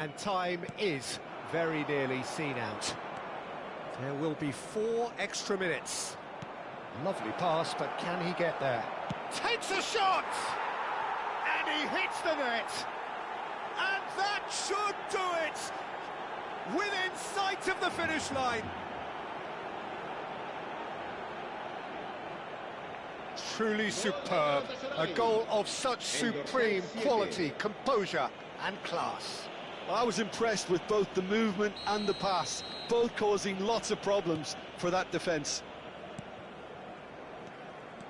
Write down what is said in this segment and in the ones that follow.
And time is very nearly seen out. There will be 4 extra minutes. Lovely pass, but can he get there? Takes a shot! And he hits the net! And that should do it! Within sight of the finish line! Truly superb. A goal of such supreme quality, composure and class. I was impressed with both the movement and the pass, both causing lots of problems for that defence.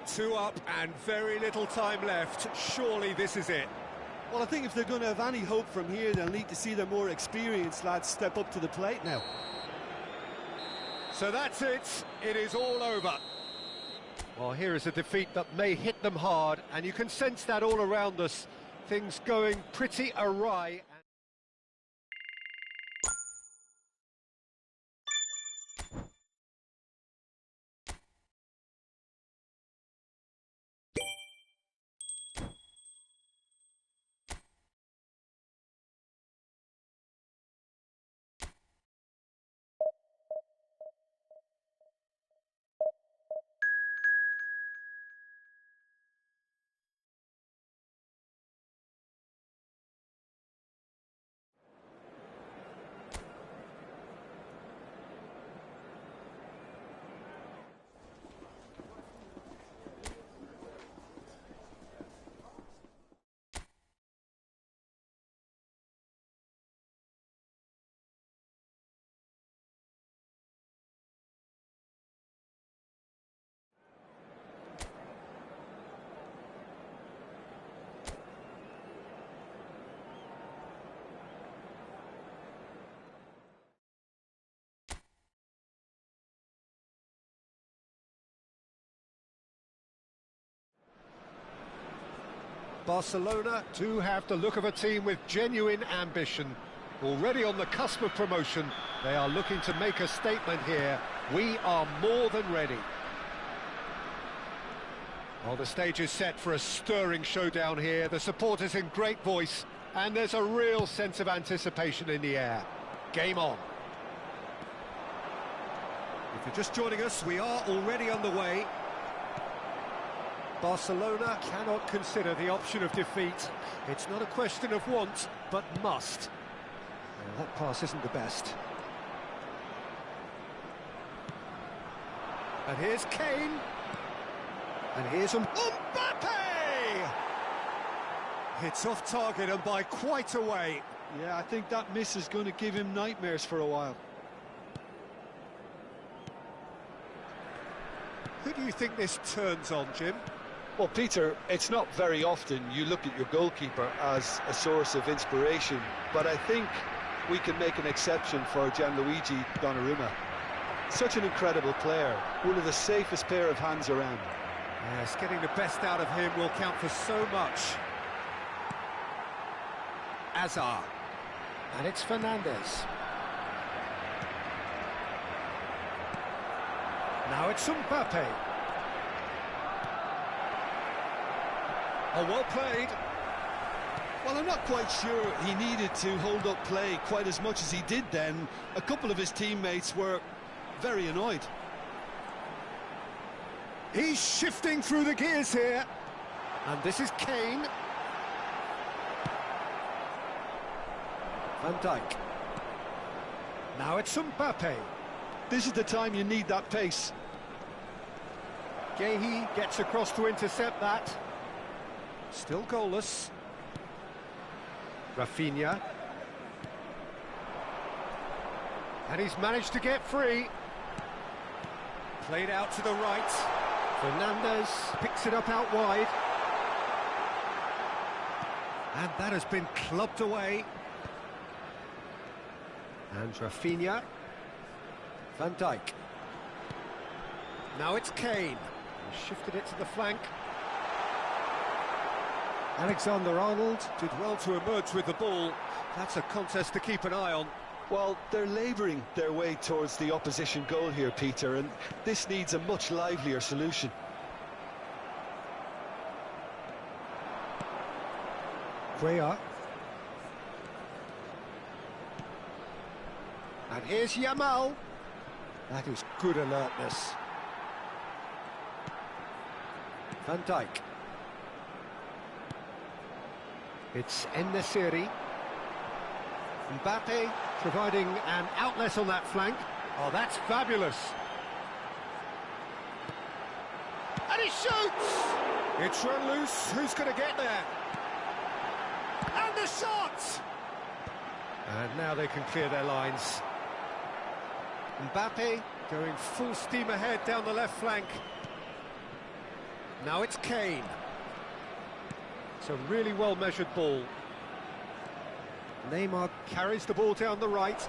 2 up and very little time left. Surely this is it. Well, I think if they're going to have any hope from here, they'll need to see their more experienced lads step up to the plate now. So that's it. It is all over. Well, here is a defeat that may hit them hard, and you can sense that all around us. Things going pretty awry. Barcelona do have the look of a team with genuine ambition. Already on the cusp of promotion, they are looking to make a statement here. We are more than ready. Well, the stage is set for a stirring showdown here. The supporters in great voice, and there's a real sense of anticipation in the air. Game on. If you're just joining us, we are already underway. Barcelona cannot consider the option of defeat. It's not a question of want, but must. Well, that pass isn't the best. And here's Kane. And here's Mbappe! It's off target and by quite a way. Yeah, I think that miss is going to give him nightmares for a while. Who do you think this turns on, Jim? Well, Peter, it's not very often you look at your goalkeeper as a source of inspiration, but I think we can make an exception for Gianluigi Donnarumma. Such an incredible player, one of the safest pair of hands around. Yes, getting the best out of him will count for so much. Azar. And it's Fernandez. Now it's Mbappe. Oh, well played. Well, I'm not quite sure he needed to hold up play quite as much as he did then. A couple of his teammates were very annoyed. He's shifting through the gears here. And this is Kane. Van Dijk. Now it's Mbappe. This is the time you need that pace. Gehi gets across to intercept that. Still goalless. Rafinha. And he's managed to get free. Played out to the right. Fernandez picks it up out wide. And that has been clubbed away. And Rafinha. Van Dijk. Now it's Kane. He shifted it to the flank. Alexander-Arnold did well to emerge with the ball. That's a contest to keep an eye on. Well, they're labouring their way towards the opposition goal here, Peter, and this needs a much livelier solution. Cuellar. And here's Yamal. That is good alertness. Van Dijk. It's En-Nesyri. Mbappe providing an outlet on that flank. Oh, that's fabulous. And he shoots! It's run loose. Who's going to get there? And the shot! And now they can clear their lines. Mbappe going full steam ahead down the left flank. Now it's Kane. It's a really well-measured ball. Neymar carries the ball down the right.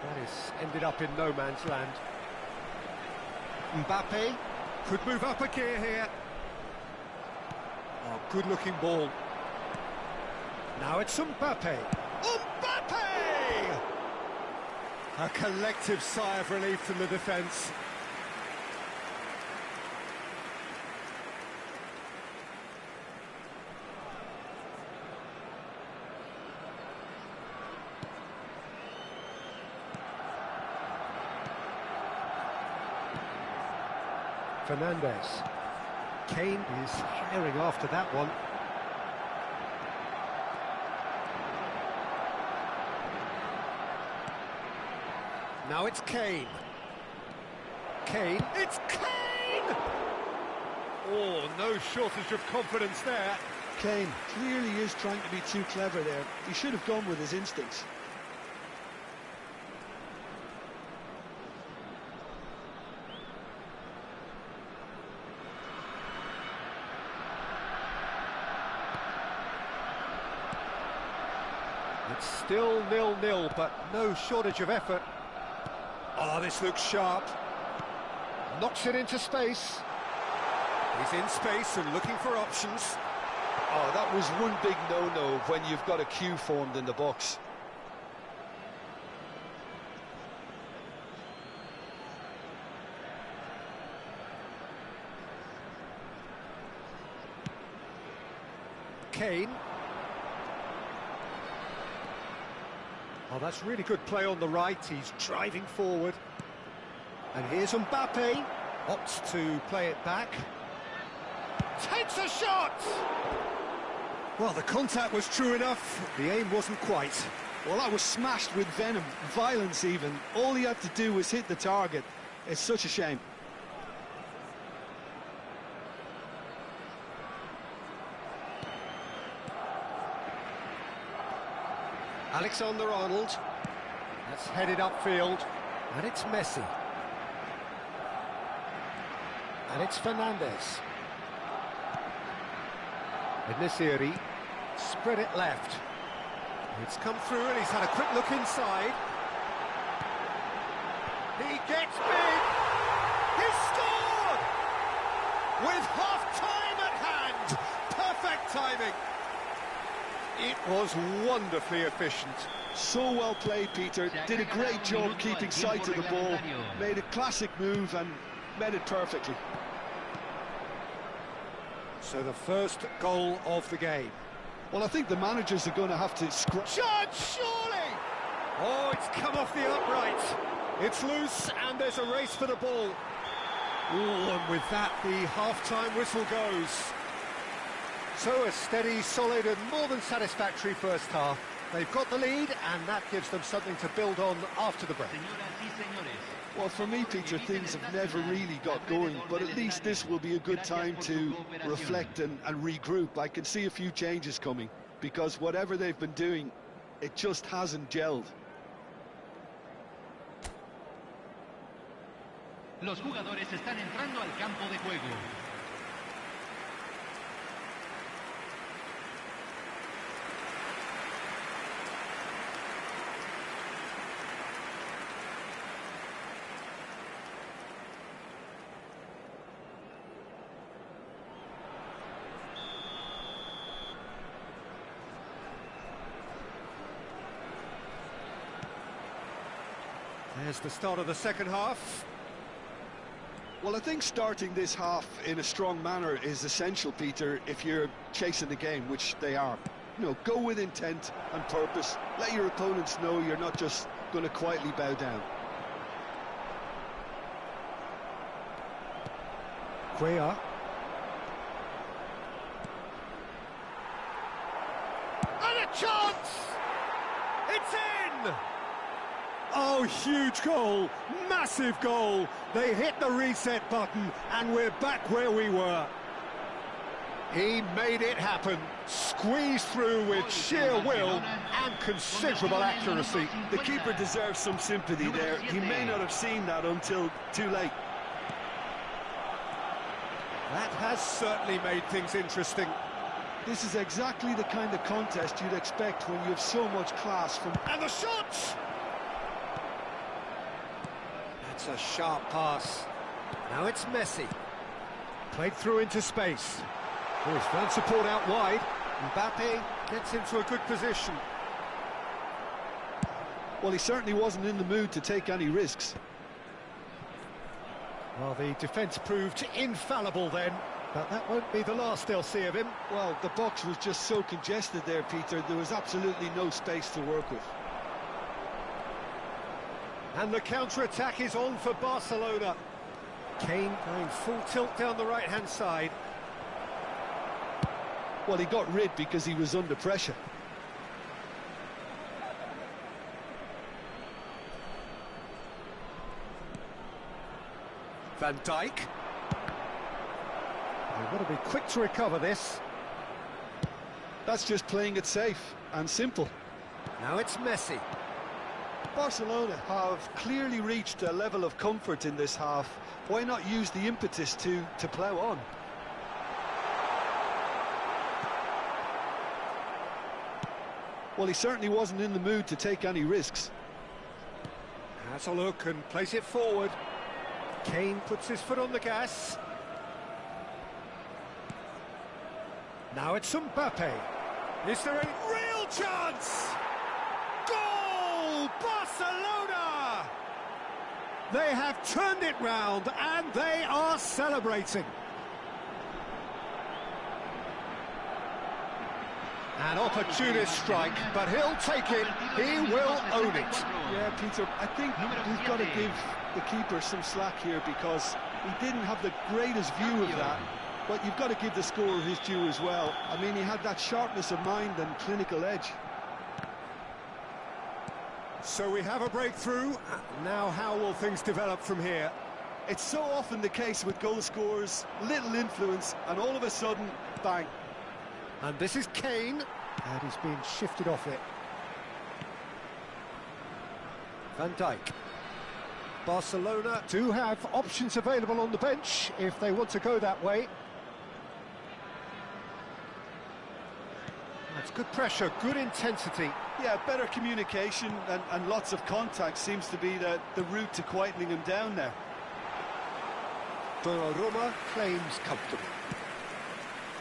That is ended up in no man's land. Mbappe could move up a gear here. Oh, good-looking ball. Now it's Mbappe. Mbappe! A collective sigh of relief from the defence. Fernandez. Kane is firing after that one. Now it's Kane. Kane, it's Kane! Oh, no shortage of confidence there. Kane clearly is trying to be too clever there. He should have gone with his instincts. It's still 0-0, but no shortage of effort. Oh, this looks sharp. Knocks it into space. He's in space and looking for options. Oh, that was one big no-no when you've got a queue formed in the box. Kane. Oh, that's really good play on the right. He's driving forward. And here's Mbappe. Opts to play it back. Takes a shot! Well, the contact was true enough. The aim wasn't quite. Well, that was smashed with venom, violence even. All he had to do was hit the target. It's such a shame. Alexander-Arnold. That's headed upfield. And it's Messi. And it's Fernandez. En-Nesyri. Spread it left. It's come through and he's had a quick look inside. He gets big! He scored! With half-time at hand! Perfect timing! It was wonderfully efficient. So well played, Peter. Did a great job keeping sight of the ball. Made a classic move and met it perfectly. So the first goal of the game. Well, I think the managers are going to have to Shot, surely! Oh, it's come off the upright. It's loose and there's a race for the ball. Oh, and with that, the half-time whistle goes. So a steady, solid and more than satisfactory first half. They've got the lead and that gives them something to build on after the break. Well, for me, Peter, things have never really got going, but at least this will be a good time to reflect and regroup. I can see a few changes coming, because whatever they've been doing, it just hasn't gelled. Los jugadores están entrando al campo de juego. There's the start of the second half. Well, I think starting this half in a strong manner is essential, Peter, if you're chasing the game, which they are. go with intent and purpose. Let your opponents know you're not just going to quietly bow down. Cuellar. And a chance! It's in! Oh, huge goal, massive goal. They hit the reset button and we're back where we were. He made it happen, squeezed through with sheer will and considerable accuracy. The keeper deserves some sympathy there. He may not have seen that until too late. That has certainly made things interesting. This is exactly the kind of contest you'd expect when you have so much class from... And the shot! That's a sharp pass. Now it's Messi. Played through into space. Oh, he's found support out wide. Mbappe gets into a good position. Well, he certainly wasn't in the mood to take any risks. Well, the defence proved infallible then, but that won't be the last they'll see of him. Well, the box was just so congested there, Peter. There was absolutely no space to work with. And the counter-attack is on for Barcelona. Kane going full tilt down the right-hand side. Well, he got rid because he was under pressure. Van Dijk. They've got to be quick to recover this. That's just playing it safe and simple. Now it's Messi. Barcelona have clearly reached a level of comfort in this half. Why not use the impetus to plough on? Well, he certainly wasn't in the mood to take any risks. Has a look and plays it forward. Kane puts his foot on the gas. Now it's Mbappe. Is there a real chance? Goal! Barcelona! They have turned it round and they are celebrating. An opportunist strike, but he'll take it. He will own it. Yeah, Peter, I think we've got to give the keeper some slack here because he didn't have the greatest view of that. But you've got to give the scorer his due as well. I mean, he had that sharpness of mind and clinical edge. So we have a breakthrough. Now how will things develop from here? It's so often the case with goal scorers, little influence, and all of a sudden, bang. And this is Kane, and he's been shifted off it. Van Dijk. Barcelona do have options available on the bench if they want to go that way. That's good pressure, good intensity. Yeah, better communication and lots of contact seems to be the route to quietening him down there. Donnarumma claims comfortable.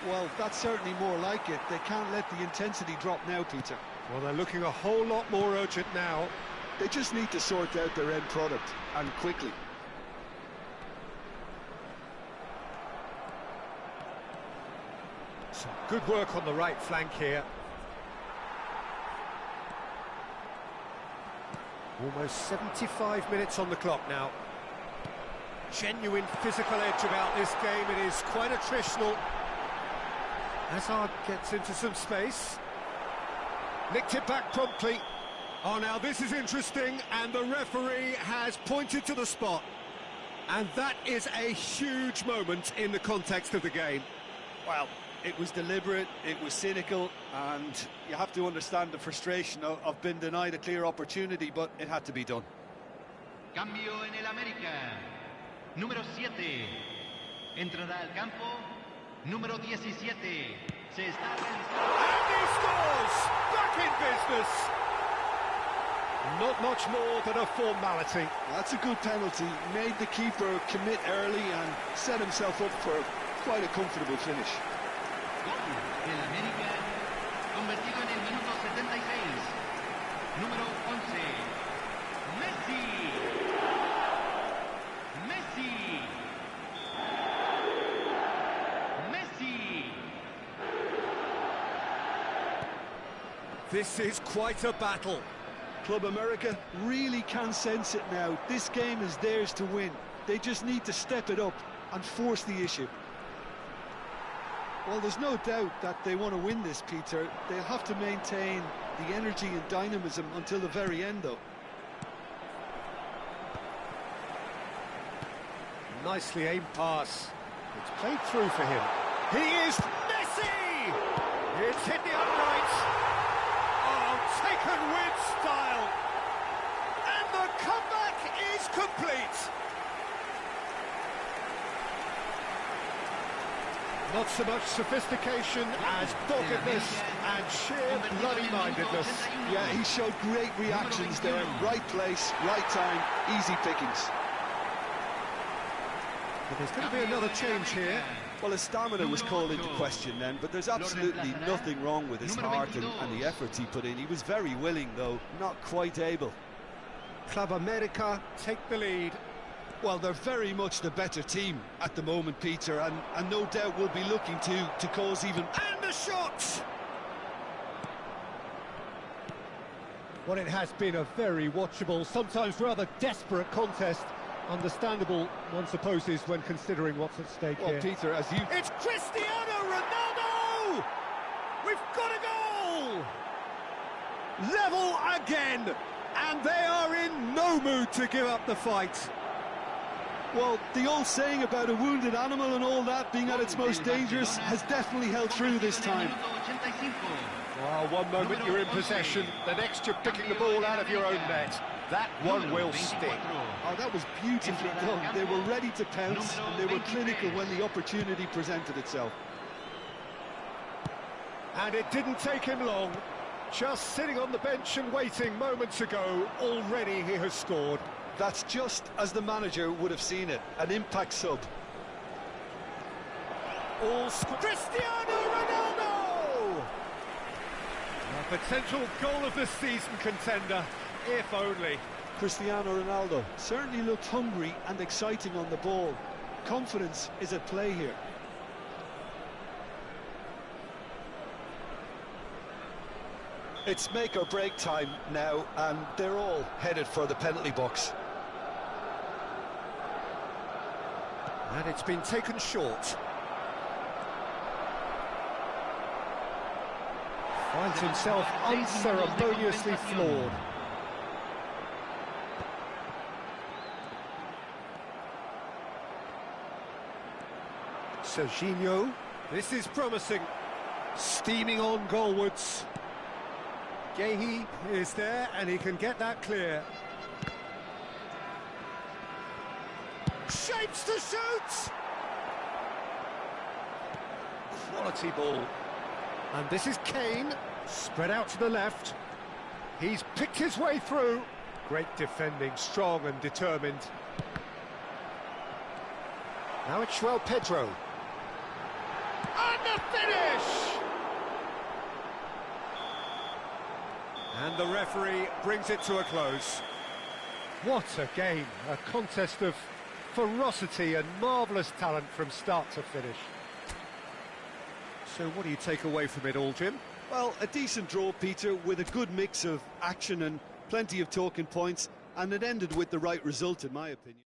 Well, that's certainly more like it. They can't let the intensity drop now, Peter. Well, they're looking a whole lot more urgent now. They just need to sort out their end product, and quickly. Some good work on the right flank here. Almost 75 minutes on the clock now. Genuine physical edge about this game. It is quite attritional. Hazard gets into some space. Nicked it back promptly. Oh, now this is interesting, and the referee has pointed to the spot. And that is a huge moment in the context of the game. Well, it was deliberate, it was cynical, and you have to understand the frustration of being denied a clear opportunity, but it had to be done. Cambio en el América. Número 7. Entrará al campo. Número 17. Se está realizando. And he scores! Back in business! Not much more than a formality. That's a good penalty. Made the keeper commit early and set himself up for quite a comfortable finish. Gol del América. Convertido en el minuto 76. Número 11. Messi. Messi. This is quite a battle. Club America really can sense it now. This game is theirs to win. They just need to step it up and force the issue. Well, there's no doubt that they want to win this, Peter. They'll have to maintain the energy and dynamism until the very end, though. Nicely aimed pass. It's played through for him. He is Messi! It's hit the upright. Oh, taken with style. And the comeback is complete. Not so much sophistication as doggedness and sheer bloody-mindedness. Yeah, he showed great reactions there. Right place, right time, easy pickings. But there's going to be another change here. Well, his stamina was called into question then, but there's absolutely nothing wrong with his heart and the efforts he put in. He was very willing, though, not quite able. Club America take the lead. Well, they're very much the better team at the moment, Peter, and no doubt will be looking to cause even... And the shot! Well, it has been a very watchable, sometimes rather desperate contest. Understandable, one supposes, when considering what's at stake here. Well, Peter, as you... It's Cristiano Ronaldo! We've got a goal! Level again! And they are in no mood to give up the fight. Well, the old saying about a wounded animal and all that being at its most dangerous has definitely held through this time. Well, one moment you're in possession, the next you're picking the ball out of your own net. That one will sting. Oh, that was beautifully done. They were ready to pounce, and they were clinical when the opportunity presented itself. And it didn't take him long. Just sitting on the bench and waiting moments ago, already he has scored. That's just as the manager would have seen it, an impact sub. Cristiano Ronaldo! A potential goal of the season contender, if only. Cristiano Ronaldo certainly looked hungry and exciting on the ball. Confidence is at play here. It's make or break time now, and they're all headed for the penalty box. And it's been taken short. Finds himself unceremoniously floored. Serginho, this is promising. Steaming on goalwards. Gehi is there, and he can get that clear. Shapes to shoot! Quality ball. And this is Kane, spread out to the left. He's picked his way through. Great defending, strong and determined. Now it's João Pedro. And the finish! And the referee brings it to a close. What a game, a contest of ferocity and marvellous talent from start to finish. So what do you take away from it all, Jim? Well, a decent draw, Peter, with a good mix of action and plenty of talking points, and it ended with the right result, in my opinion.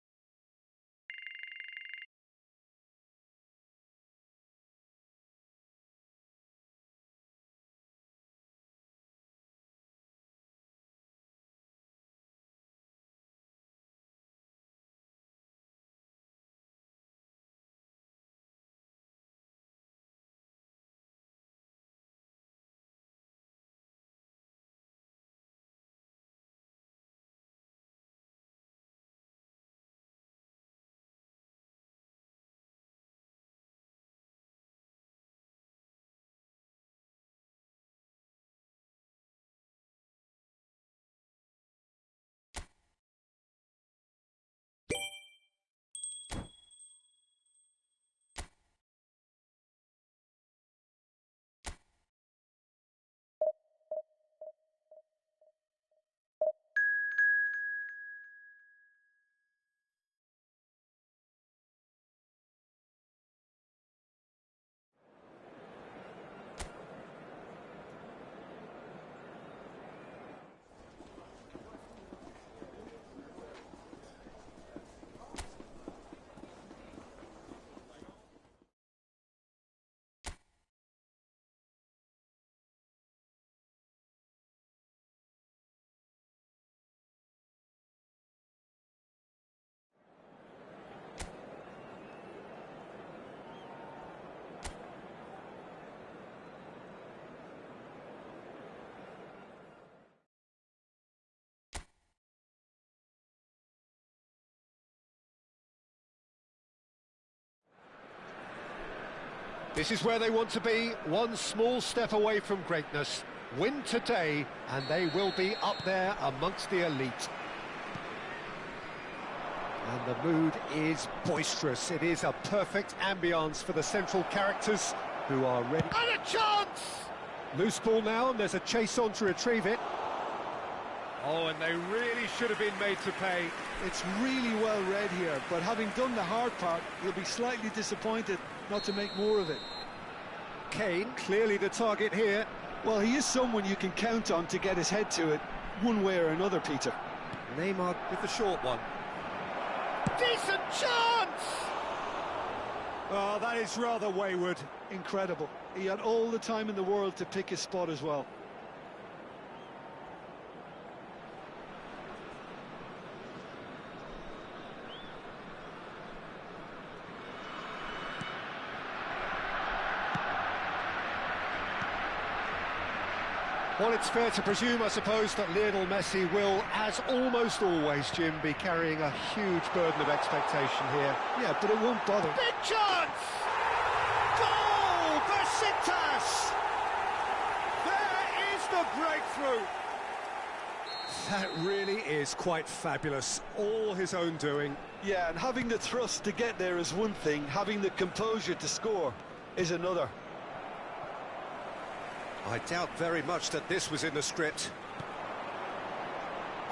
This is where they want to be, one small step away from greatness. Win today, and they will be up there amongst the elite. And the mood is boisterous. It is a perfect ambience for the central characters who are ready. And a chance! Loose ball now, and there's a chase on to retrieve it. Oh, and they really should have been made to pay. It's really well read here, but having done the hard part, you'll be slightly disappointed not to make more of it. Kane, clearly the target here. Well, he is someone you can count on to get his head to it, one way or another, Peter. Neymar with the short one. Decent chance! Oh, that is rather wayward. Incredible. He had all the time in the world to pick his spot as well. Well, it's fair to presume, I suppose, that Lionel Messi will, as almost always, Jim, be carrying a huge burden of expectation here. Yeah, but it won't bother. Big chance! Goal! Besiktas! There is the breakthrough! That really is quite fabulous. All his own doing. Yeah, and having the thrust to get there is one thing, having the composure to score is another. I doubt very much that this was in the script.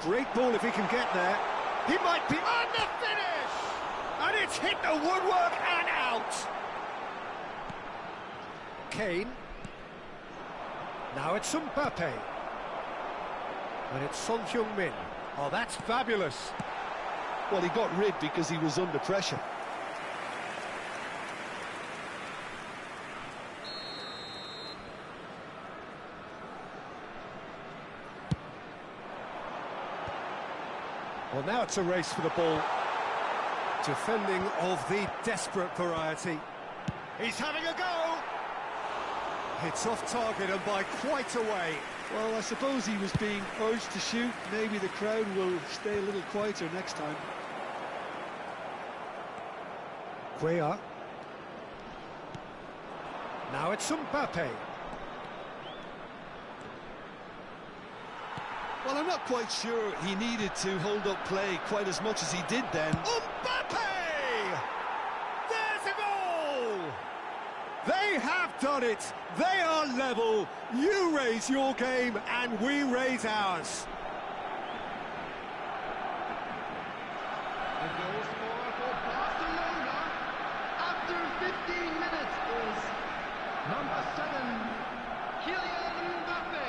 Great ball if he can get there. He might be on the finish! And it's hit the woodwork and out! Kane. Now it's Mbappe. And it's Son Heung-min. Oh, that's fabulous. Well, he got rid because he was under pressure. Well, now it's a race for the ball. Defending of the desperate variety. He's having a go! It's off target and by quite a way. Well, I suppose he was being urged to shoot. Maybe the crowd will stay a little quieter next time. Cuellar. Now it's Mbappe. Well, I'm not quite sure he needed to hold up play quite as much as he did then. Mbappe! There's a goal! They have done it! They are level! You raise your game and we raise ours. The goal scorer for Barcelona after 15 minutes is number 7, Kylian Mbappe.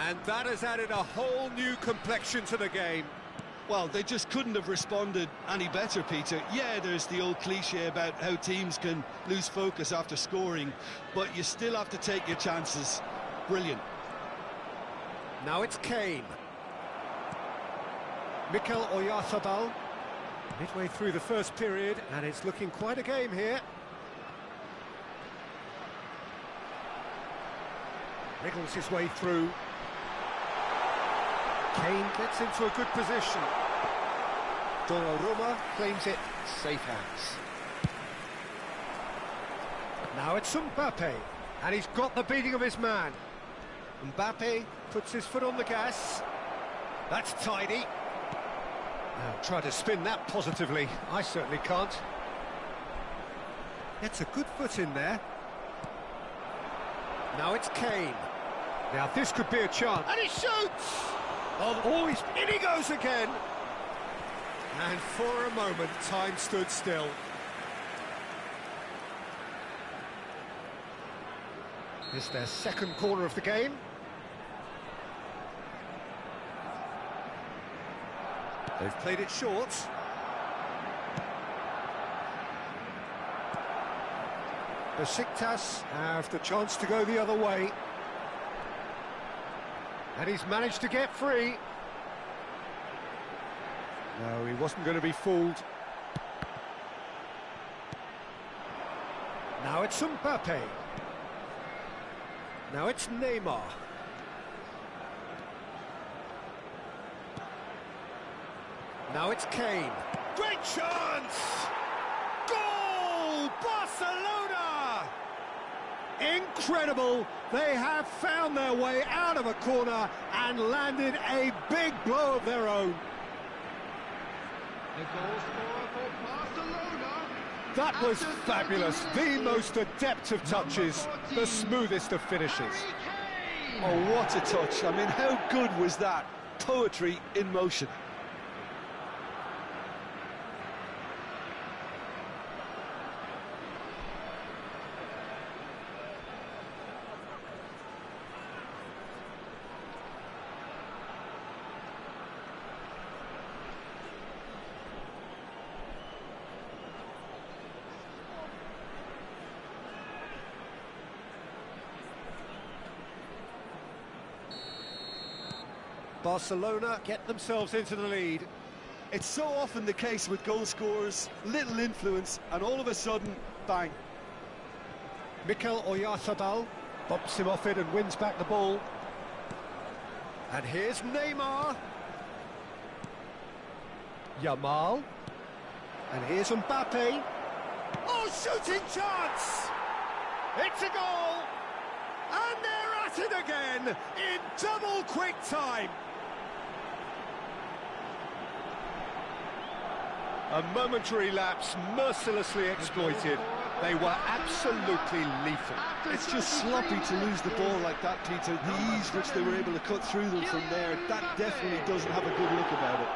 And that has added a whole new complexion to the game. Well, they just couldn't have responded any better, Peter. Yeah, there's the old cliche about how teams can lose focus after scoring, but you still have to take your chances. Brilliant. Now it's Kane. Mikel Oyarzabal. Midway through the first period, and it's looking quite a game here. Wriggles his way through. Kane gets into a good position. Donnarumma claims it, safe hands. Now it's Mbappe, and he's got the beating of his man. Mbappe puts his foot on the gas. That's tidy. Now try to spin that positively. I certainly can't. Gets a good foot in there. Now it's Kane. Now this could be a chance. And he shoots! Oh, in he goes again! And for a moment, time stood still. It's their second corner of the game. They've played it short. Besiktas have the chance to go the other way. And he's managed to get free. No, he wasn't going to be fooled. Now it's Mbappe. Now it's Neymar. Now it's Kane. Great chance! Goal! Barcelona! Incredible! They have found their way out of a corner and landed a big blow of their own. The goal scorer for Barcelona. That was fabulous. The most adept of touches, the smoothest of finishes. Oh, what a touch. I mean, how good was that? Poetry in motion. Barcelona get themselves into the lead. It's so often the case with goal scorers, little influence, and all of a sudden, bang. Mikel Oyarzabal bumps him off it and wins back the ball. And here's Neymar. Yamal. And here's Mbappe. Oh, shooting chance! It's a goal! And they're at it again in double quick time. A momentary lapse mercilessly exploited. They were absolutely lethal. It's just sloppy to lose the ball like that, Peter. The ease which they were able to cut through them from there, that definitely doesn't have a good look about it.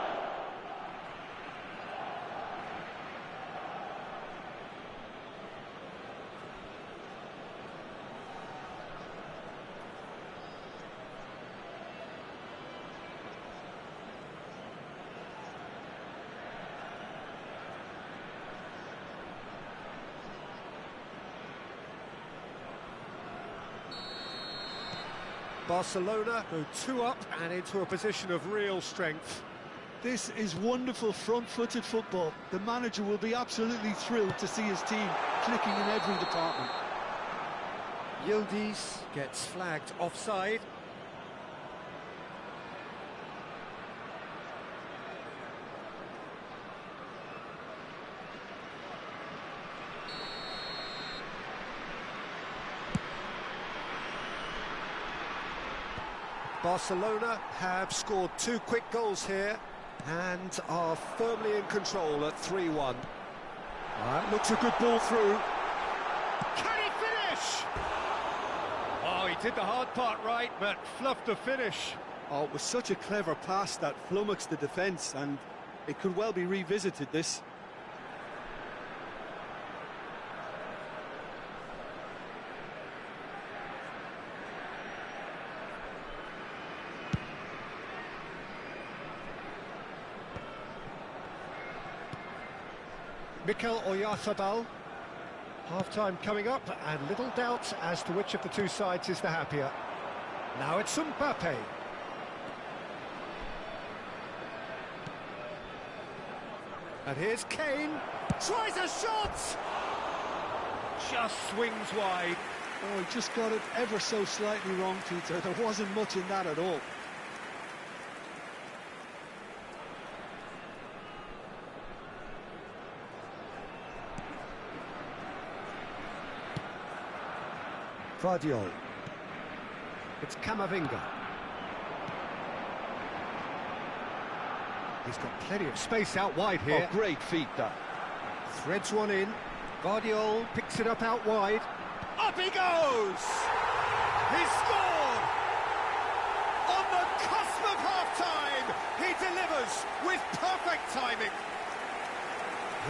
Barcelona go 2 up and into a position of real strength. This is wonderful front-footed football. The manager will be absolutely thrilled to see his team clicking in every department. Yildiz gets flagged offside. Barcelona have scored 2 quick goals here and are firmly in control at 3-1. That looks a good ball through. Can he finish? Oh, he did the hard part right, but fluffed the finish. Oh, it was such a clever pass that flummoxed the defence, and it could well be revisited, this. Mikel Oyarzabal. Half-time coming up, and little doubt as to which of the 2 sides is the happier. Now it's Mbappe. And here's Kane. Tries a shot! Just swings wide. Oh, he just got it ever so slightly wrong, Peter. There wasn't much in that at all. Guardiola. It's Camavinga. He's got plenty of space out wide here. Oh, great feat, that. Threads one in. Guardiola picks it up out wide. Up he goes! He scored! On the cusp of half-time, he delivers with perfect timing.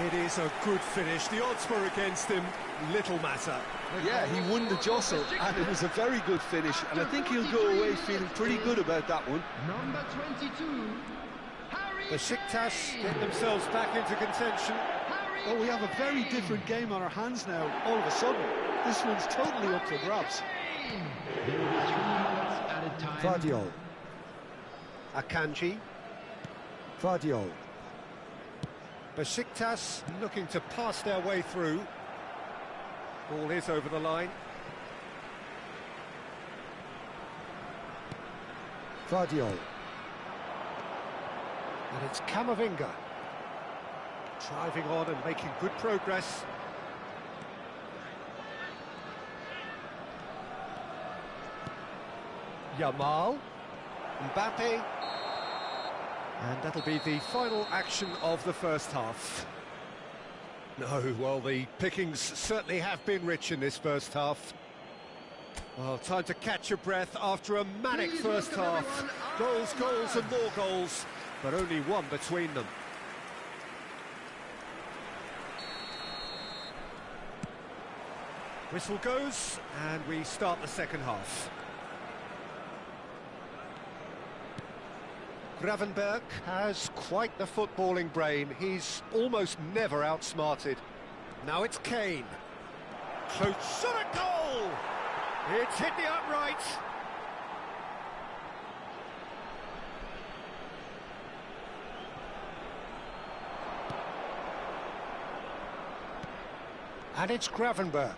It is a good finish. The odds were against him. Little matter. Yeah, he won the jostle, and it was a very good finish, and I think he'll go away feeling pretty good about that one. Number 22, Harry Besiktas Kane. get themselves back into contention. Oh, we have a very different game on our hands now, all of a sudden. This one's totally up for grabs. There will be 3 minutes added time. Guardiola. Akanji. Vardiol. Besiktas looking to pass their way through. Ball is over the line. Vardiol. And it's Camavinga. Driving on and making good progress. Yamal. Mbappe. And that'll be the final action of the first half. No, well, the pickings certainly have been rich in this first half. Well, time to catch your breath after a manic first half. Goals, goals and more goals, but only one between them. Whistle goes, and we start the second half. Gravenberch has quite the footballing brain. He's almost never outsmarted. Now it's Kane. Close shot at goal! It's hit the upright. And it's Gravenberch.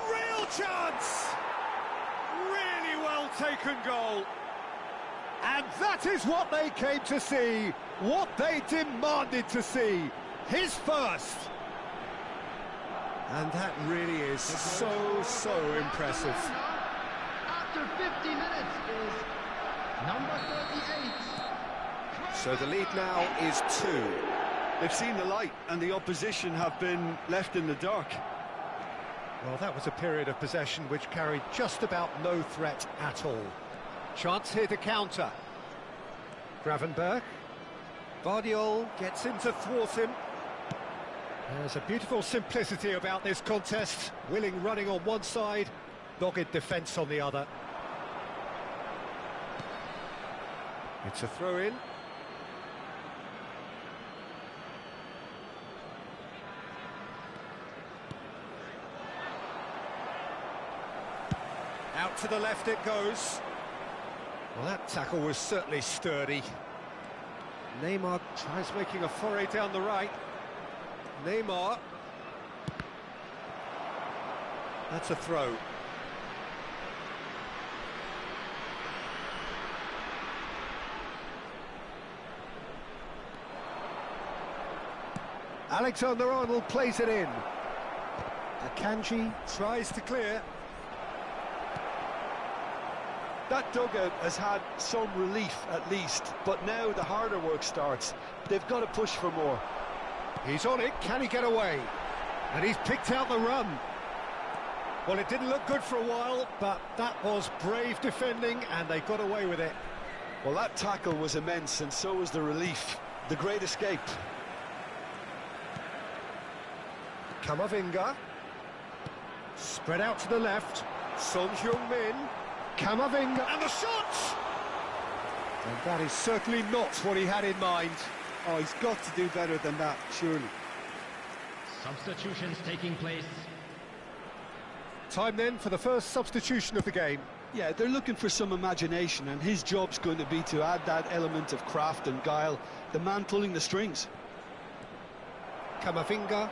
Real chance! Really well taken goal. And that is what they came to see, what they demanded to see. His first. And that really is so impressive. After 50 minutes is number 38. So the lead now is 2. They've seen the light and the opposition have been left in the dark. Well, that was a period of possession which carried just about no threat at all. Chance here to counter. Gravenberch. Vardiol gets in to thwart him. There's a beautiful simplicity about this contest. Willing running on one side, dogged defence on the other. It's a throw-in. Out to the left it goes. Well, that tackle was certainly sturdy. Neymar tries making a foray down the right. Neymar. That's a throw. Alexander-Arnold plays it in. Akanji tries to clear. That dugout has had some relief at least, but now the harder work starts. They've got to push for more. He's on it, can he get away? And he's picked out the run. Well, it didn't look good for a while, but that was brave defending and they got away with it. Well, that tackle was immense and so was the relief. The great escape. Camavinga. Spread out to the left. Son Heung-min. Camavinga, and the shot! And that is certainly not what he had in mind. Oh, he's got to do better than that, surely. Substitutions taking place. Time then for the first substitution of the game. Yeah, they're looking for some imagination, and his job's going to be to add that element of craft and guile, the man pulling the strings. Camavinga.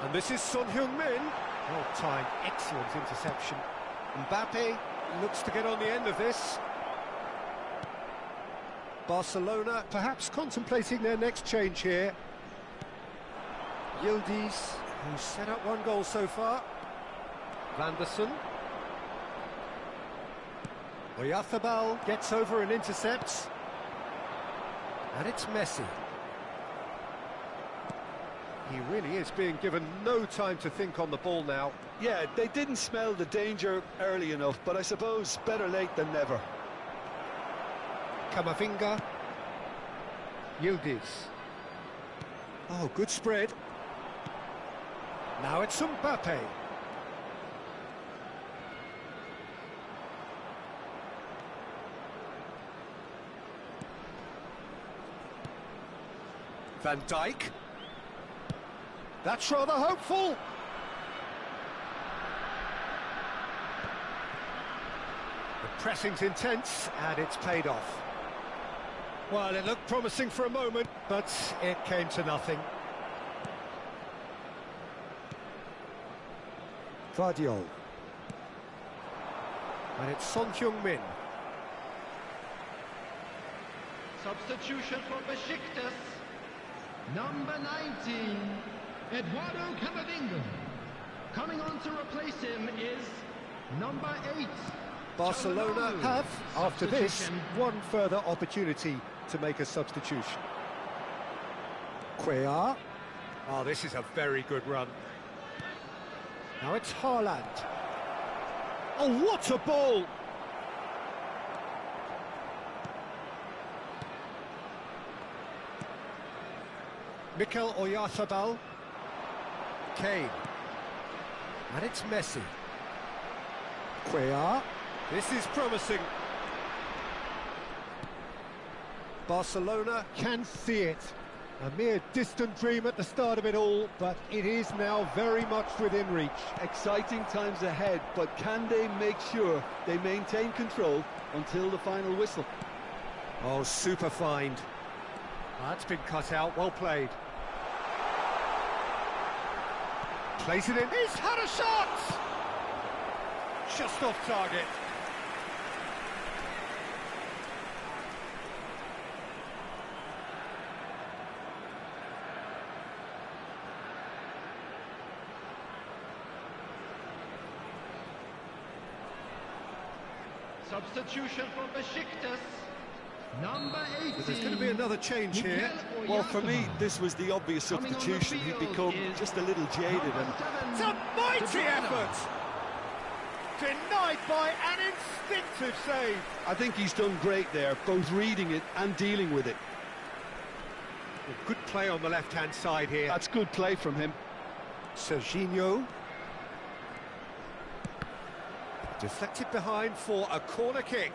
And this is Son Heung-min. Well timed, excellent interception. Mbappe looks to get on the end of this. Barcelona perhaps contemplating their next change here. Yildiz, who's set up one goal so far. Vanderson. Oyarzabal gets over and intercepts. And it's Messi. He really is being given no time to think on the ball now. Yeah, they didn't smell the danger early enough, but I suppose better late than never. Camavinga. Yildiz. Oh, good spread. Now it's Mbappe. Van Dijk. That's rather hopeful. The pressing's intense, and it's paid off. Well, it looked promising for a moment, but it came to nothing. Vardiol. And it's Son Heung-min. Substitution for Besiktas. Number 19, Eduardo Camavinga. Coming on to replace him is number 8. Barcelona Chalobah. have, after this, Substitution. one further opportunity to make a substitution. Cuellar. Oh, this is a very good run. Now it's Haaland. Oh, what a ball! Mikel Oyarzabal. Kane. And it's Messi. Cuellar. This is promising. Barcelona can see it. A mere distant dream at the start of it all, but it is now very much within reach. Exciting times ahead, but can they make sure they maintain control until the final whistle? Oh, super find. That's been cut out, well played. Plays it in, he's had a shot! Just off target. Substitution for Besiktas. Number 18. There's going to be another change here. Well, for me, this was the obvious substitution. He'd become just a little jaded, and It's a mighty effort! Denied by an instinctive save. I think he's done great there, both reading it and dealing with it. Good play on the left-hand side here. That's good play from him. Serginho. Deflected behind for a corner kick.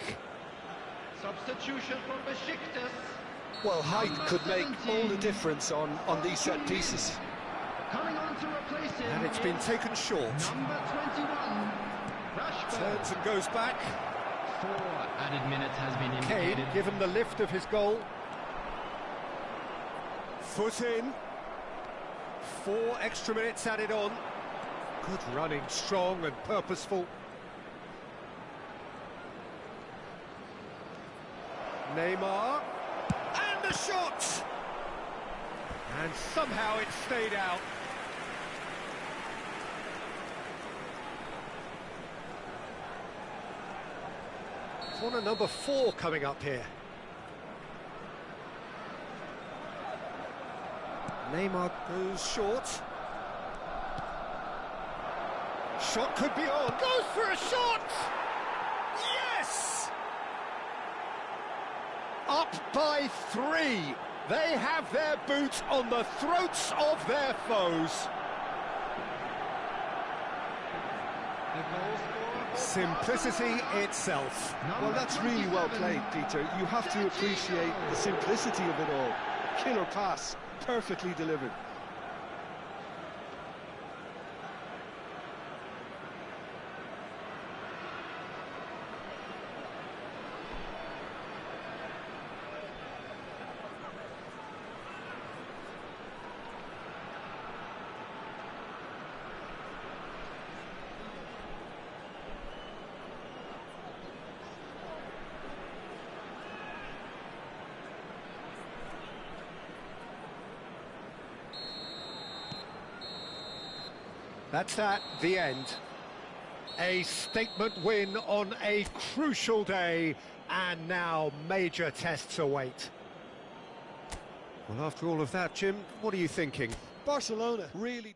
Substitution for Besiktas. Well, height could make all the difference on these set pieces. Coming on to replace him. And it's been is taken short. Number 21, Rashford. Turns and goes back. 4 added minutes has been Kane, indicated. given the lift of his goal. Foot in. 4 extra minutes added on. Good running, strong and purposeful. Neymar. And the shot! And somehow it stayed out. Corner number 4 coming up here. Neymar goes short. Shot could be on. Goes for a shot! Yes! Up by 3. They have their boot on the throats of their foes. The goal scorer for Simplicity Barcelona. itself. Well, that's really well 27. played, Peter. You have to appreciate the simplicity of it all. Killer pass, perfectly delivered. That's that, the end. A statement win on a crucial day, and now major tests await. Well, after all of that, Jim, what are you thinking? Barcelona really...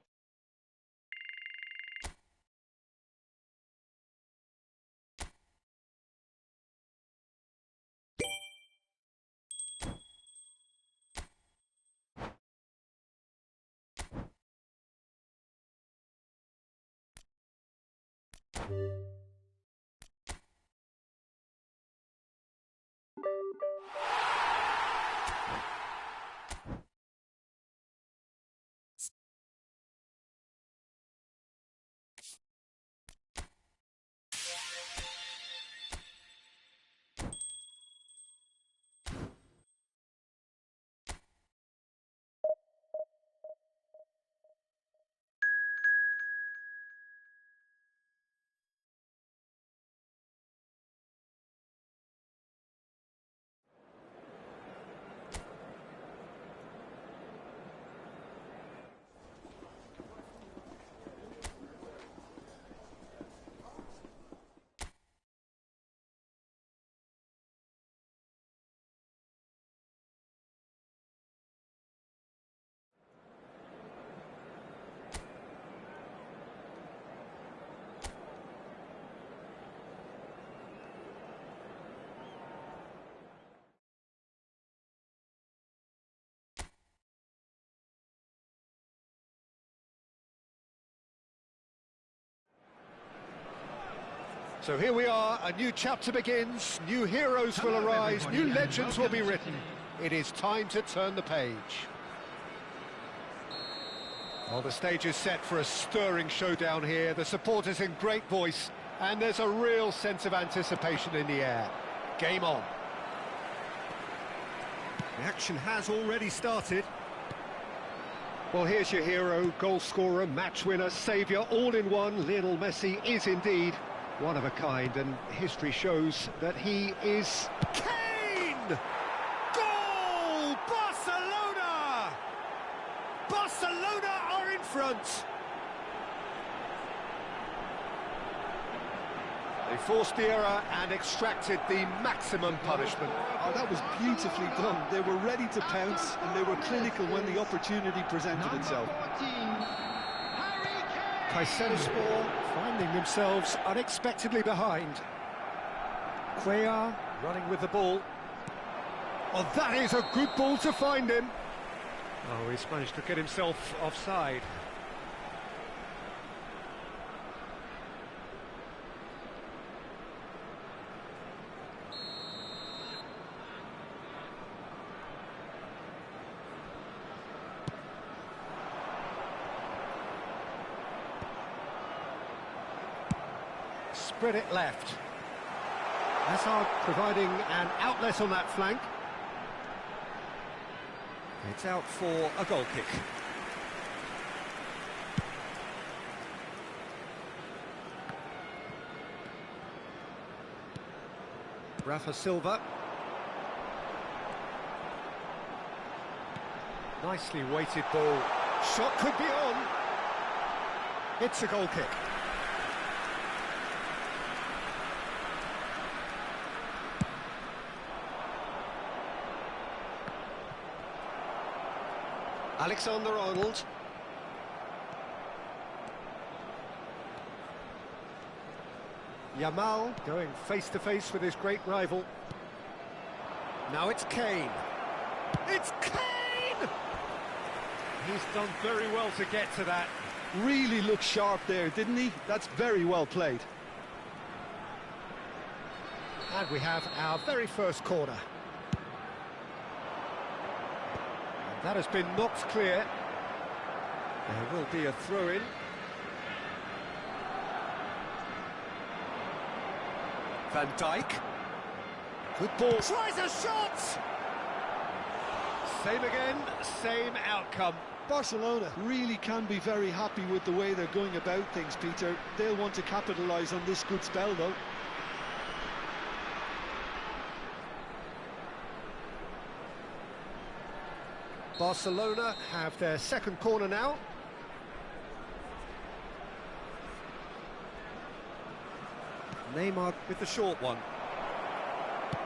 So here we are, a new chapter begins, new heroes will Hello, arise, everybody, new and legends will be welcome written. It is time to turn the page. Well, the stage is set for a stirring showdown here, the supporters in great voice, and there's a real sense of anticipation in the air. Game on. The action has already started. Well, here's your hero, goal scorer, match winner, saviour, all in one. Lionel Messi is indeed one of a kind, and history shows that he is... Kane! Goal! Barcelona! Barcelona are in front! They forced the error and extracted the maximum punishment. Oh, that was beautifully done. They were ready to pounce, and they were clinical when the opportunity presented itself. Kayserispor finding themselves unexpectedly behind. Cuellar running with the ball. Oh, that is a good ball to find him. Oh, he's managed to get himself offside. Spread it left. Hazard providing an outlet on that flank. It's out for a goal kick. Rafa Silva. Nicely weighted ball. Shot could be on. It's a goal kick. Alexander-Arnold. Yamal going face-to-face with his great rival. Now it's Kane. It's Kane! He's done very well to get to that. Really looked sharp there, didn't he? That's very well played. And we have our very first corner. That has been knocked clear. There will be a throw-in. Van Dijk. Good ball. Tries a shot! Same again, same outcome. Barcelona really can be very happy with the way they're going about things, Peter. They'll want to capitalise on this good spell, though. Barcelona have their second corner now. Neymar with the short one.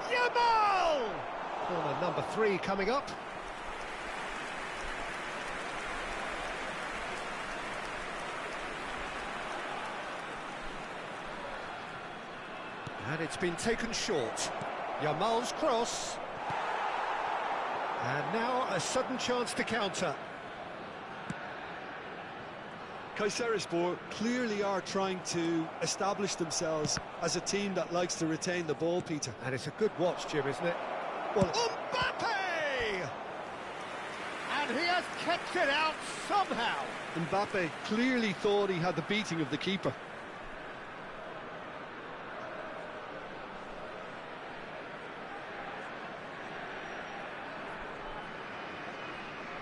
Yamal! Corner number 3 coming up. And it's been taken short. Yamal's cross. And now a sudden chance to counter. Kayserispor clearly are trying to establish themselves as a team that likes to retain the ball, Peter. And it's a good watch, Jim, isn't it? Well, Mbappe! And he has kept it out somehow. Mbappe clearly thought he had the beating of the keeper.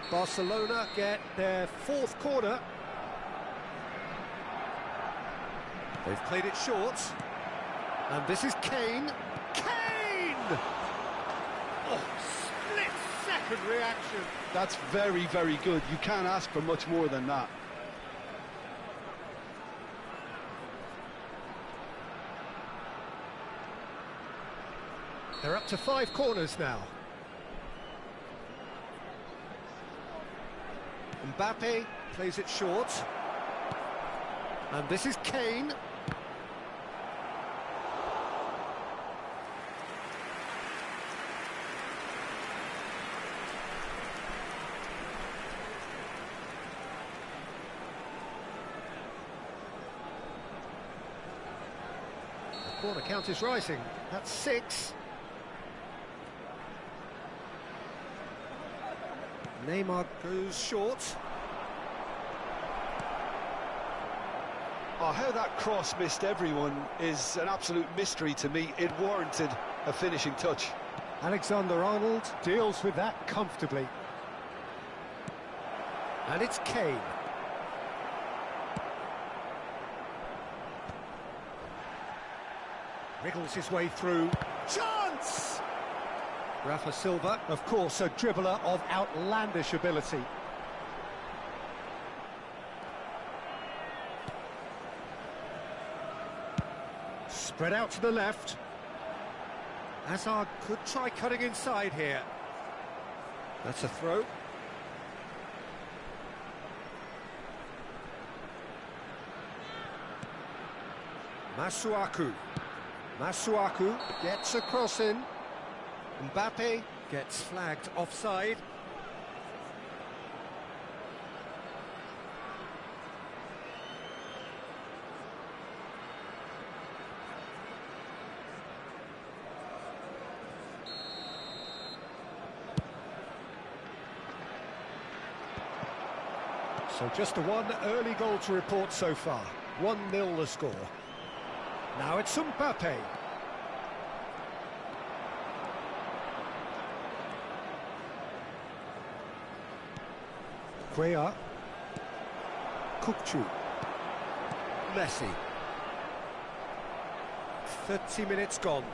Barcelona get their fourth corner. They've played it short. And this is Kane. Kane! Oh, split-second reaction. That's very, very good. You can't ask for much more than that. They're up to 5 corners now. Mbappe plays it short. And this is Kane. corner count is rising. That's 6. Neymar goes short. Oh, how that cross missed everyone is an absolute mystery to me. It warranted a finishing touch. Alexander-Arnold deals with that comfortably. And it's Kane. Wriggles his way through. Chance! Rafa Silva, of course, a dribbler of outlandish ability. Spread out to the left. Hazard could try cutting inside here. That's a throw. Masuaku. Masuaku gets a cross in. Mbappe gets flagged offside. So just the one early goal to report so far. 1-0 the score. Now it's Mbappe. Cuellar. Kukçu. Messi. 30 minutes gone.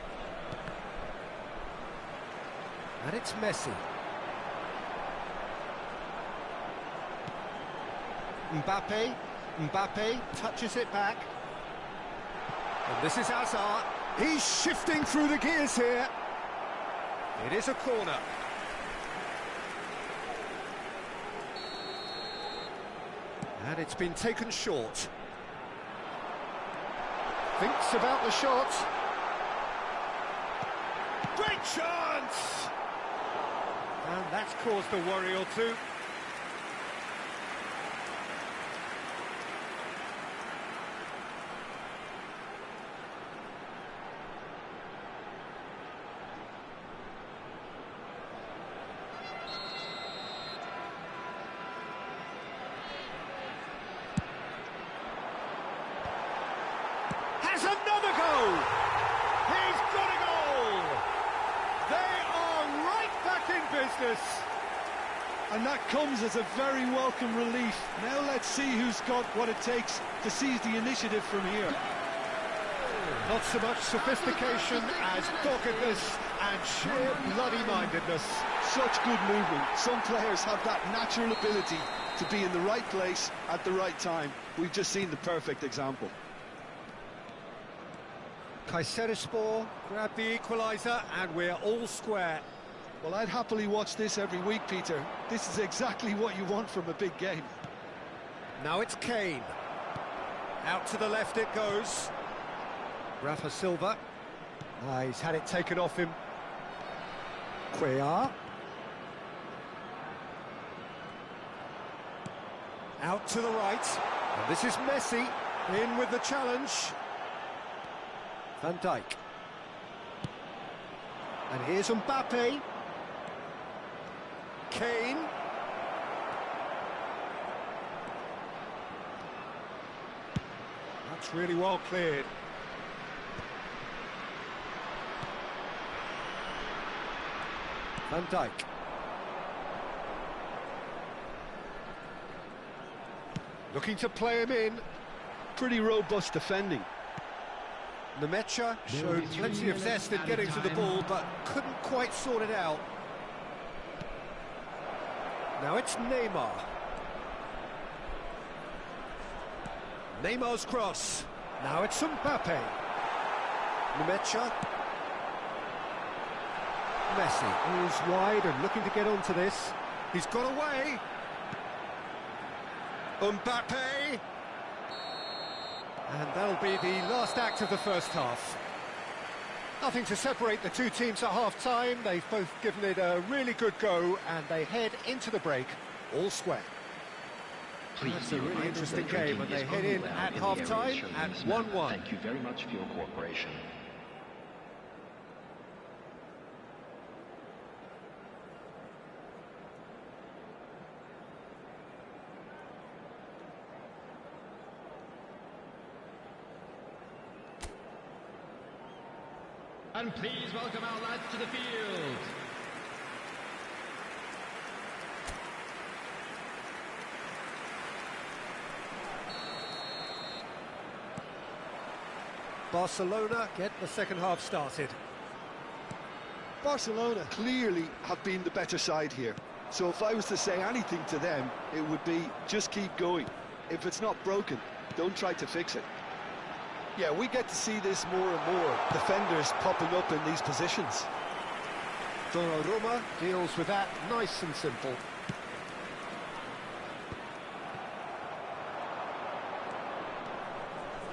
And it's Messi. Mbappe. Mbappe touches it back. And this is Hazard. He's shifting through the gears here. It is a corner. And it's been taken short. Thinks about the shot. Great chance! And that's caused a worry or two. Has another goal! He's got a goal! They are right back in business. And that comes as a very welcome relief. Now let's see who's got what it takes to seize the initiative from here. Not so much sophistication as doggedness and sheer bloody-mindedness. Such good movement. Some players have that natural ability to be in the right place at the right time. We've just seen the perfect example. Kayserispor grab the equaliser and we're all square. Well, I'd happily watch this every week, Peter. This is exactly what you want from a big game. Now it's Kane. Out to the left it goes. Rafa Silva. He's had it taken off him. Cuellar. Out to the right. And this is Messi in with the challenge. Van Dijk. And here's Mbappe. Kane. That's really well cleared. Van Dijk. Looking to play him in. Pretty robust defending. Nemecha showed plenty of zest in getting to the ball, but couldn't quite sort it out. Now it's Neymar. Neymar's cross. Now it's Mbappe. Nemecha. Messi is wide and looking to get onto this. He's got away. Mbappe. And that'll be the last act of the first half. Nothing to separate the two teams at half-time. They've both given it a really good go, and they head into the break all square. It's a really interesting game, and they head in at half-time at 1-1. Thank you very much for your cooperation. And please welcome our lads to the field. Barcelona get the second half started. Barcelona clearly have been the better side here. So if I was to say anything to them, it would be just keep going. If it's not broken, don't try to fix it. Yeah, we get to see this more and more. Defenders popping up in these positions. Donnarumma deals with that nice and simple.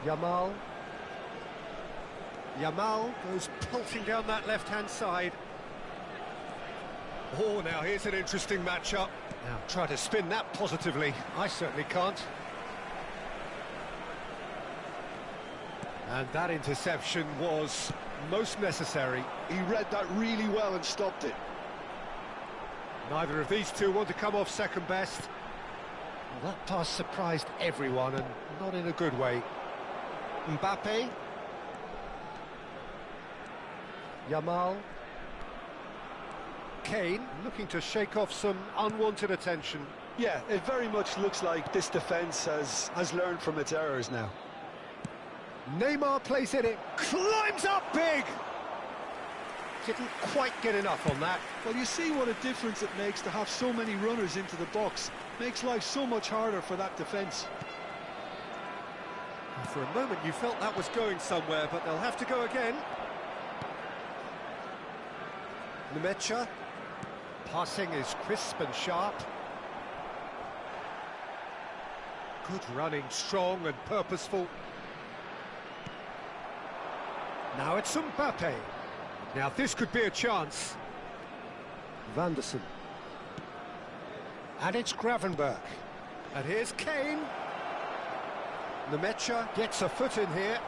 Yamal goes pelting down that left-hand side. Oh, now here's an interesting matchup. Now try to spin that positively. I certainly can't. And that interception was most necessary. He read that really well and stopped it. Neither of these two want to come off second best. Well, that pass surprised everyone, and not in a good way. Mbappe. Yamal. Kane looking to shake off some unwanted attention. Yeah, it very much looks like this defence has learned from its errors now. Neymar plays it, climbs up big! Didn't quite get enough on that. Well, you see what a difference it makes to have so many runners into the box. Makes life so much harder for that defence. For a moment you felt that was going somewhere, but they'll have to go again. Nemecha. Passing is crisp and sharp. Good running, strong and purposeful. Now it's Mbappe. Now this could be a chance. Vanderson. And it's Gravenberch. And here's Kane. Nemecha gets a foot in here.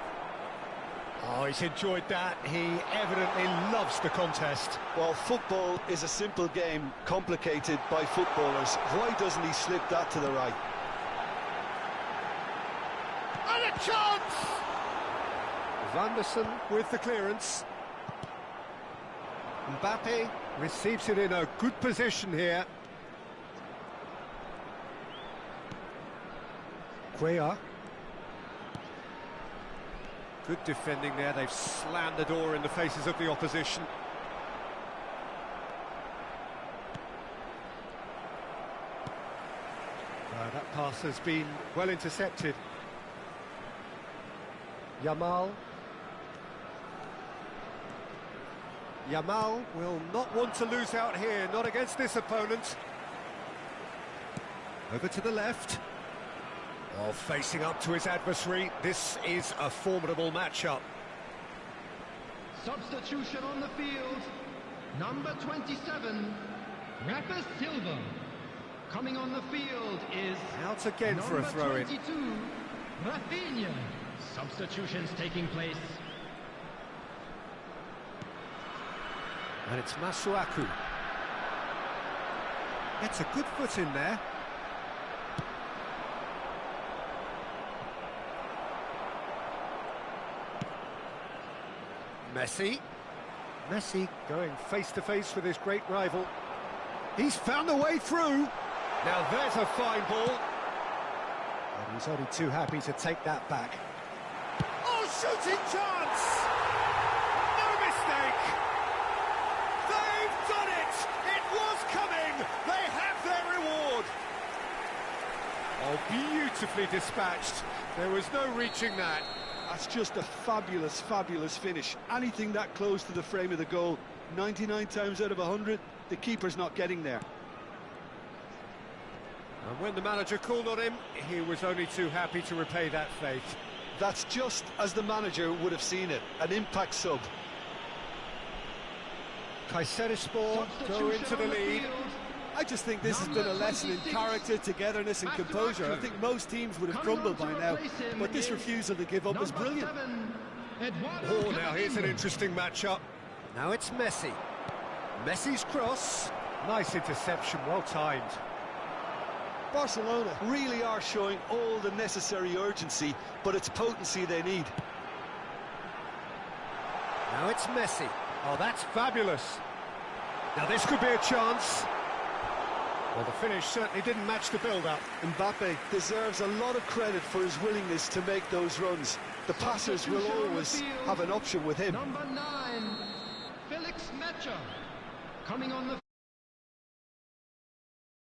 Oh, he's enjoyed that. He evidently loves the contest. Well, football is a simple game, complicated by footballers. Why doesn't he slip that to the right? And a chance! Vanderson with the clearance. Mbappe receives it in a good position here. Cuellar. Good defending there, they've slammed the door in the faces of the opposition. That pass has been well intercepted. Yamal will not want to lose out here, not against this opponent. Over to the left. Oh, facing up to his adversary, this is a formidable matchup. Substitution on the field. Number 27, Rafa Silva. Coming on the field is Out again for a throw-in. number 22, Rafinha. Substitutions taking place. And it's Masuaku. Gets a good foot in there. Messi going face-to-face with his great rival. He's found a way through. Now there's a fine ball. And he's only too happy to take that back. Oh, shooting chance! No mistake! They've done it! It was coming! They have their reward! Oh, beautifully dispatched. There was no reaching that. That's just a fabulous, fabulous finish. Anything that close to the frame of the goal, 99 times out of 100, the keeper's not getting there. And when the manager called on him, he was only too happy to repay that faith. That's just as the manager would have seen it, an impact sub. Kayserispor go into the lead. I just think this has been a lesson in character, togetherness and composure. I think most teams would have crumbled by now, but this refusal to give up was brilliant. Oh, now here's an interesting matchup. Now it's Messi. Messi's cross. Nice interception, well timed. Barcelona really are showing all the necessary urgency, but it's potency they need. Now it's Messi. Oh, that's fabulous. Now this could be a chance. Well, the finish certainly didn't match the build-up. Mbappe deserves a lot of credit for his willingness to make those runs. The passers will always have an option with him. Number 9, Felix Mecha. Coming on the